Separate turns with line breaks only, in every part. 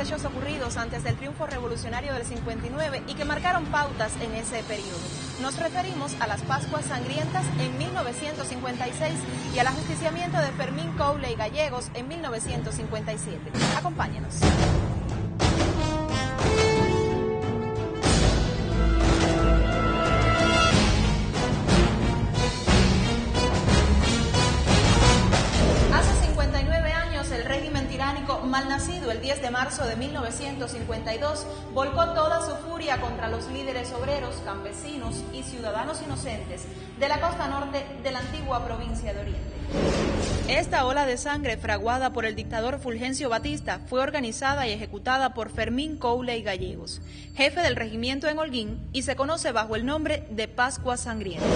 hechos ocurridos antes del triunfo revolucionario del 59 y que marcaron pautas en ese periodo. Nos referimos a las Pascuas Sangrientas en 1956 y al ajusticiamiento de Fermín Couley Gallegos en 1957. Acompáñenos. Malnacido el 10 de marzo de 1952, volcó toda su furia contra los líderes obreros, campesinos y ciudadanos inocentes de la costa norte de la antigua provincia de Oriente. Esta ola de sangre fraguada por el dictador Fulgencio Batista fue organizada y ejecutada por Fermín Couley Gallegos, jefe del regimiento en Holguín, y se conoce bajo el nombre de Pascuas Sangrientas.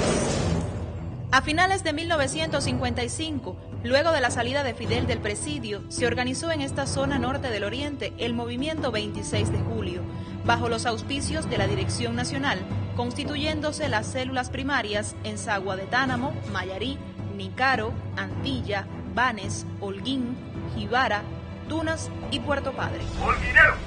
A finales de 1955, luego de la salida de Fidel del presidio, se organizó en esta zona norte del Oriente el movimiento 26 de julio, bajo los auspicios de la Dirección Nacional, constituyéndose las células primarias en Sagua de Tánamo, Mayarí, Nícaro, Antilla, Banes, Holguín, Jibara, Tunas y Puerto Padre.
Holguineros,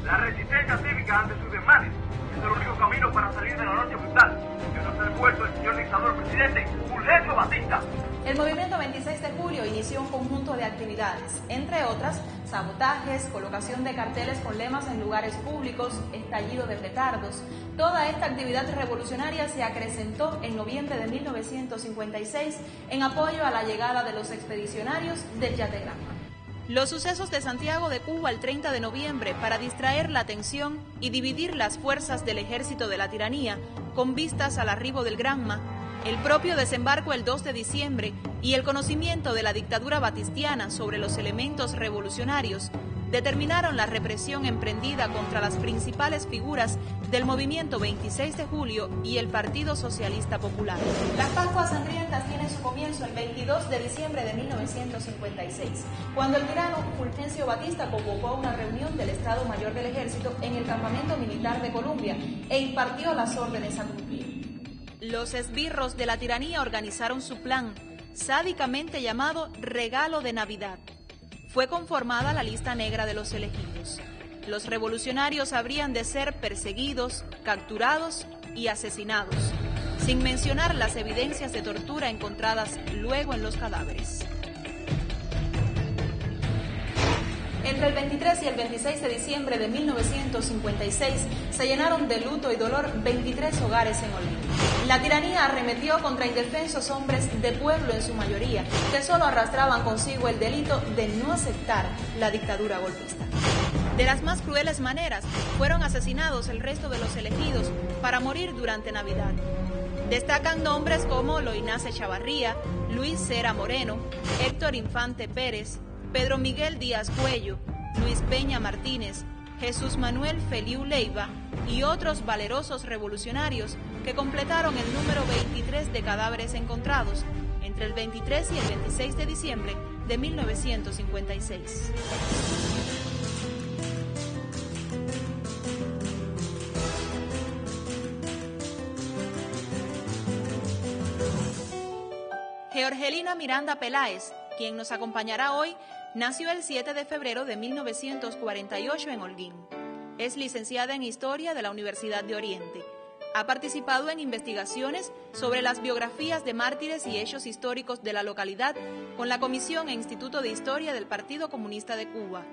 la resistencia cívica ante sus desmanes es el único camino para salir de la noche brutal que nos ha devuelto el señor dictador presidente Fulgencio Batista.
El movimiento 26 de julio inició un conjunto de actividades, entre otras, sabotajes, colocación de carteles con lemas en lugares públicos, estallido de petardos. Toda esta actividad revolucionaria se acrecentó en noviembre de 1956 en apoyo a la llegada de los expedicionarios del Yategranma. Los sucesos de Santiago de Cuba el 30 de noviembre para distraer la atención y dividir las fuerzas del ejército de la tiranía con vistas al arribo del Granma, el propio desembarco el 2 de diciembre y el conocimiento de la dictadura batistiana sobre los elementos revolucionarios determinaron la represión emprendida contra las principales figuras del movimiento 26 de julio y el Partido Socialista Popular. Las Pascuas Sangrientas tienen su comienzo el 22 de diciembre de 1956, cuando el tirano Fulgencio Batista convocó una reunión del Estado Mayor del Ejército en el Campamento Militar de Colombia e impartió las órdenes a cumplir. Los esbirros de la tiranía organizaron su plan, sádicamente llamado Regalo de Navidad. Fue conformada la lista negra de los elegidos. Los revolucionarios habrían de ser perseguidos, capturados y asesinados, sin mencionar las evidencias de tortura encontradas luego en los cadáveres. Entre el 23 y el 26 de diciembre de 1956 se llenaron de luto y dolor 23 hogares en Holguín. La tiranía arremetió contra indefensos hombres de pueblo en su mayoría, que solo arrastraban consigo el delito de no aceptar la dictadura golpista. De las más crueles maneras, fueron asesinados el resto de los elegidos para morir durante Navidad. Destacan nombres como Loinace Chavarría, Luis Cera Moreno, Héctor Infante Pérez, Pedro Miguel Díaz Cuello, Luis Peña Martínez, Jesús Manuel Feliu Leiva y otros valerosos revolucionarios que completaron el número 23 de cadáveres encontrados entre el 23 y el 26 de diciembre de 1956. Georgelina Miranda Peláez, quien nos acompañará hoy, nació el 7 de febrero de 1948 en Holguín. Es licenciada en Historia de la Universidad de Oriente. Ha participado en investigaciones sobre las biografías de mártires y hechos históricos de la localidad con la Comisión e Instituto de Historia del Partido Comunista de Cuba.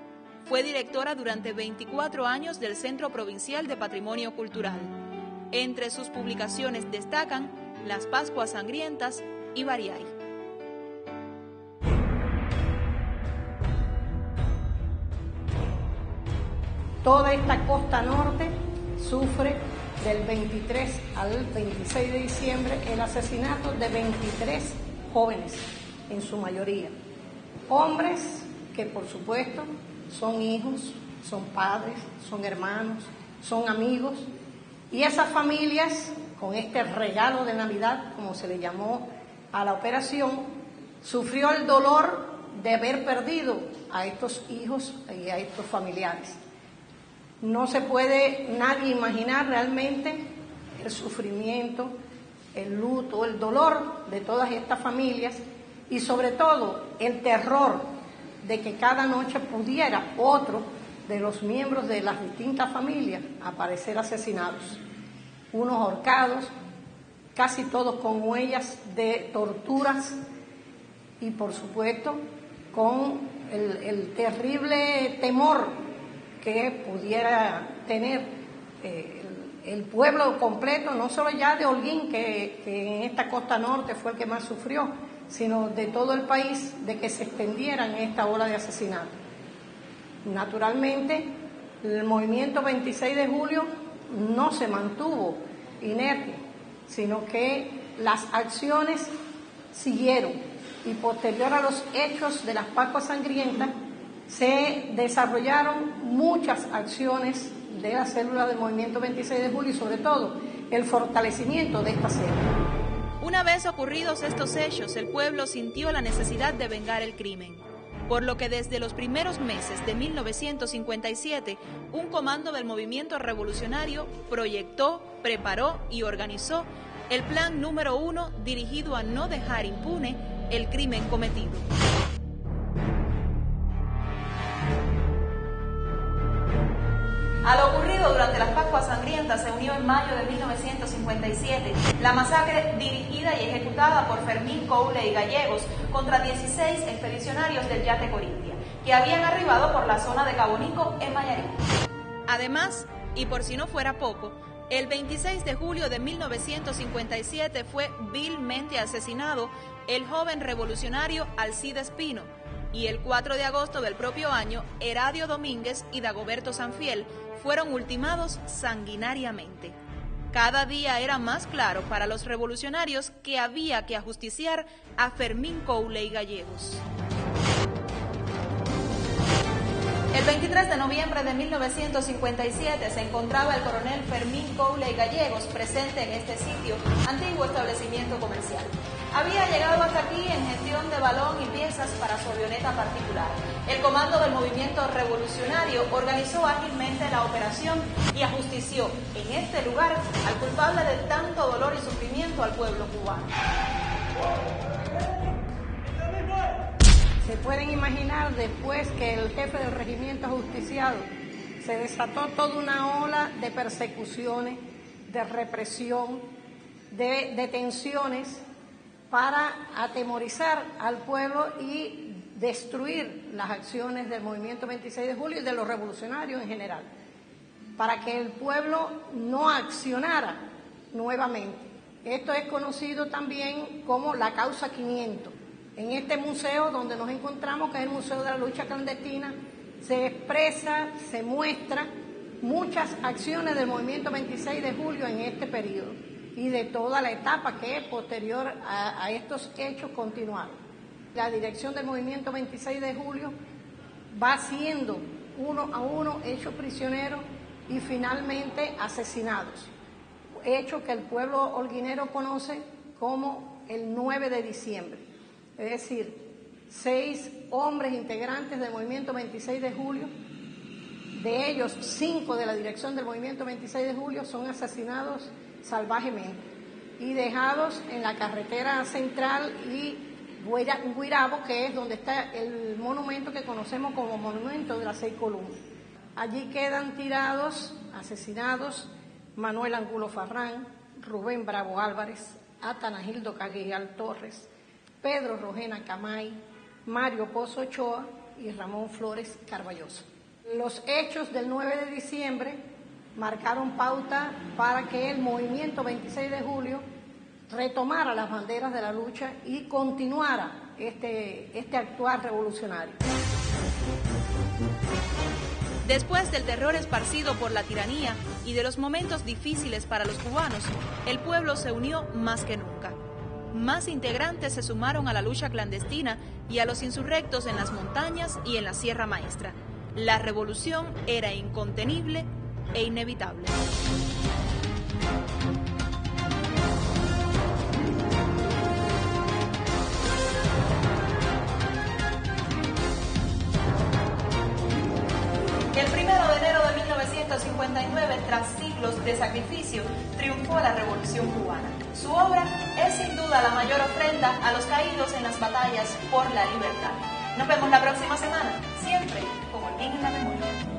Fue directora durante 24 años del Centro Provincial de Patrimonio Cultural. Entre sus publicaciones destacan Las Pascuas Sangrientas y Bariay.
Toda esta costa norte sufre del 23 al 26 de diciembre el asesinato de 23 jóvenes, en su mayoría. Hombres que por supuesto son hijos, son padres, son hermanos, son amigos. Y esas familias, con este regalo de Navidad, como se le llamó a la operación, sufrió el dolor de haber perdido a estos hijos y a estos familiares. No se puede nadie imaginar realmente el sufrimiento, el luto, el dolor de todas estas familias y sobre todo el terror de que cada noche pudiera otro de los miembros de las distintas familias aparecer asesinados, unos ahorcados, casi todos con huellas de torturas y por supuesto con el terrible temor que pudiera tener el pueblo completo, no solo ya de Holguín, que en esta costa norte fue el que más sufrió, sino de todo el país, de que se extendieran esta ola de asesinatos. Naturalmente, el movimiento 26 de julio no se mantuvo inerte, sino que las acciones siguieron y posterior a los hechos de las Pascuas Sangrientas se desarrollaron muchas acciones de la célula del movimiento 26 de julio y sobre todo el fortalecimiento de esta célula.
Una vez ocurridos estos hechos, el pueblo sintió la necesidad de vengar el crimen, por lo que desde los primeros meses de 1957, un comando del movimiento revolucionario proyectó, preparó y organizó el plan número 1 dirigido a no dejar impune el crimen cometido. A lo ocurrido durante las Pascuas Sangrientas se unió en mayo de 1957 la masacre dirigida y ejecutada por Fermín Coule y Gallegos contra 16 expedicionarios del yate Corintia, que habían arribado por la zona de Cabonico en Mayarín. Además, y por si no fuera poco, el 26 de julio de 1957 fue vilmente asesinado el joven revolucionario Alcides Pino, y el 4 de agosto del propio año, Heradio Domínguez y Dagoberto Sanfiel fueron ultimados sanguinariamente. Cada día era más claro para los revolucionarios que había que ajusticiar a Fermín Coule y Gallegos. El 23 de noviembre de 1957 se encontraba el coronel Fermín Coule y Gallegos presente en este sitio, antiguo establecimiento comercial. Había llegado hasta aquí en gestión de balón y piezas para su avioneta particular. El comando del movimiento revolucionario organizó ágilmente la operación y ajustició en este lugar al culpable de tanto dolor y sufrimiento al pueblo cubano.
Se pueden imaginar, después que el jefe del regimiento ajusticiado, se desató toda una ola de persecuciones, de represión, de detenciones para atemorizar al pueblo y destruir las acciones del movimiento 26 de julio y de los revolucionarios en general, para que el pueblo no accionara nuevamente. Esto es conocido también como la causa 500. En este museo donde nos encontramos, que es el Museo de la Lucha Clandestina, se expresa, se muestra muchas acciones del movimiento 26 de julio en este periodo y de toda la etapa que posterior a estos hechos continuaron. La dirección del movimiento 26 de julio va siendo uno a uno hechos prisioneros y finalmente asesinados, hecho que el pueblo holguinero conoce como el 9 de diciembre. Es decir, 6 hombres integrantes del movimiento 26 de julio, de ellos 5 de la dirección del movimiento 26 de julio son asesinados salvajemente y dejados en la carretera central y Guirabo, que es donde está el monumento que conocemos como Monumento de las 6 Columnas. Allí quedan tirados, asesinados, Manuel Angulo Farrán, Rubén Bravo Álvarez, Atanagildo Caguial Torres, Pedro Rogena Camay, Mario Pozo Ochoa y Ramón Flores Carballosa. Los hechos del 9 de diciembre marcaron pauta para que el movimiento 26 de julio retomara las banderas de la lucha y continuara este actuar revolucionario.
Después del terror esparcido por la tiranía y de los momentos difíciles para los cubanos, el pueblo se unió más que nunca. Más integrantes se sumaron a la lucha clandestina y a los insurrectos en las montañas y en la Sierra Maestra. La revolución era incontenible e inevitable. El 1 de enero de 1959, tras siglos de sacrificio, triunfó la Revolución cubana. Su obra es sin duda la mayor ofrenda a los caídos en las batallas por la libertad. Nos vemos la próxima semana, siempre con Holguín en la memoria.